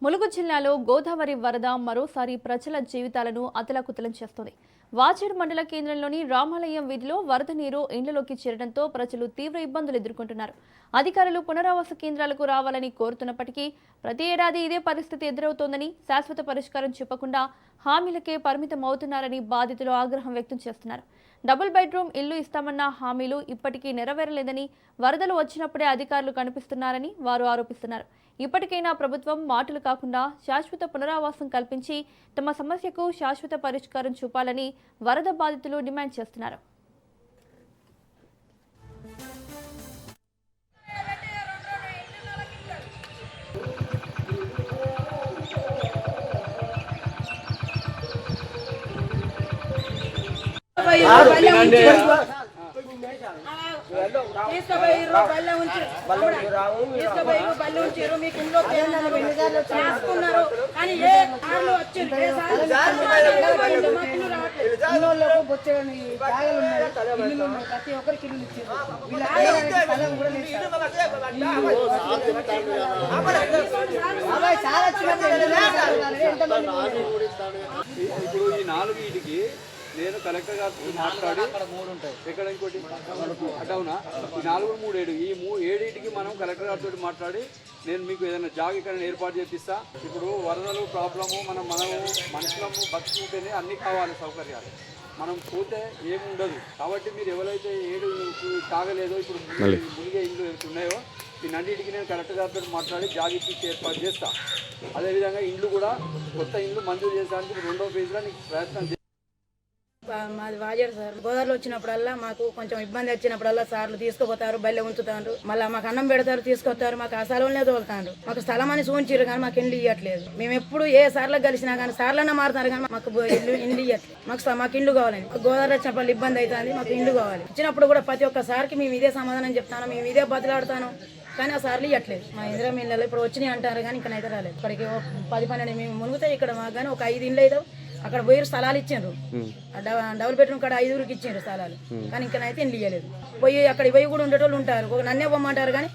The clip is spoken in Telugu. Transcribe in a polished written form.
ములుగు జిల్లాలో గోదావరి వరద మరోసారి ప్రజల జీవితాలను అతలాకుతలం చేస్తోంది. వాచేడు మండల కేంద్రంలోని రామాలయం వీధిలో వరద నీరు ఇండ్లలోకి చేరడంతో ప్రజలు తీవ్ర ఇబ్బందులు ఎదుర్కొంటున్నారు. అధికారులు పునరావాస కేంద్రాలకు రావాలని కోరుతున్నప్పటికీ ప్రతి ఏడాది ఇదే పరిస్థితి ఎదురవుతోందని, శాశ్వత పరిష్కారం చెప్పకుండా హామీలకే పరిమితం అవుతున్నారని బాధితులు ఆగ్రహం వ్యక్తం చేస్తున్నారు. డబుల్ బెడ్రూమ్ ఇల్లు ఇస్తామన్న హామీలు ఇప్పటికీ నెరవేరలేదని, వరదలు వచ్చినప్పుడే అధికారులు కనిపిస్తున్నారని వారు ఆరోపిస్తున్నారు. ఇప్పటికైనా ప్రభుత్వం మాటలు కాకుండా శాశ్వత పునరావాసం కల్పించి తమ సమస్యకు శాశ్వత పరిష్కారం చూపాలని వరద బాధితులు డిమాండ్ చేస్తున్నారు. ప్రతి ఒక్కరికి ఇల్లు ఇచ్చారు. ఇప్పుడు ఈ 4 ఇంటికి నేను కలెక్టర్ గారితో మాట్లాడి ఎక్కడ ఇంకోటి అటవునా ఈ 4 3 7 ఈ 7 ఇంటికి మనం కలెక్టర్ గారితో మాట్లాడి నేను మీకు ఏదైనా జాగ ఇక్కడ ఏర్పాటు చేపిస్తా. ఇప్పుడు వరదలు ప్రాబ్లము మనము మనుషులము బతుకుంటేనే అన్నీ కావాలి సౌకర్యాలు, మనం పోతే ఏముండదు. కాబట్టి మీరు ఎవరైతే 7 తాగలేదో ఇప్పుడు మునిగే ఇండ్లు ఉన్నాయో ఈ నండిటికి నేను కలెక్టర్ గారితో మాట్లాడి జాగ ఇప్పించి ఏర్పాటు చేస్తా. అదేవిధంగా ఇండ్లు కూడా కొత్త ఇండ్లు మంజూరు చేసడానికి 2వ ఫేజ్లో నీకు ప్రయత్నం. మాది వాజేడు సార్. గోదావరిలో వచ్చినప్పుడల్లా మాకు కొంచెం ఇబ్బంది వచ్చినప్పుడల్లా సార్లు తీసుకుపోతారు, బయలు ఉంచుతారు, మళ్ళీ మాకు అన్నం పెడతారు, తీసుకొస్తారు, మాకు ఆ స్థలంలో తోలుతారు. మాకు స్థలం అని సూచించారు కానీ మాకు ఇండ్లు ఇవ్వట్లేదు. మేము ఎప్పుడు ఏ సార్లకు కలిసినా కానీ సార్లన్నా మారుతారు కానీ మాకు ఇండ్లు ఇవ్వట్లేదు. మాకు ఇండ్లు కావాలని గోదావరి వచ్చినప్పుడు ఇబ్బంది అవుతుంది, మాకు ఇండ్లు కావాలి. ఇచ్చినప్పుడు కూడా ప్రతి ఒక్కసారికి మేము ఇదే సమాధానం చెప్తాను, మేము ఇదే బతులాడుతాను కానీ ఆ సార్లు ఇవ్వట్లేదు. మా ఇందిరా మిల్లలో ఇప్పుడు వచ్చినాయి అంటారు కానీ ఇంకా అయితే రాలేదు. ఇక్కడికి 10-12 మేము మునుగుతాయి. ఇక్కడ మాకు కానీ ఒక 5 ఇండ్లు అయితే అక్కడ పోయి స్థలాలు ఇచ్చిండ్రు. డబుల్ బెడ్రూమ్ కాడ 5ఊరికి ఇచ్చిండ్రు స్థలాలు కానీ ఇంకనైతే ఇండ్లు ఇవ్వలేదు. పోయి అక్కడ పోయి కూడా ఉండేటోళ్ళు ఉంటారు, నన్నే పొమ్మంటారు కానీ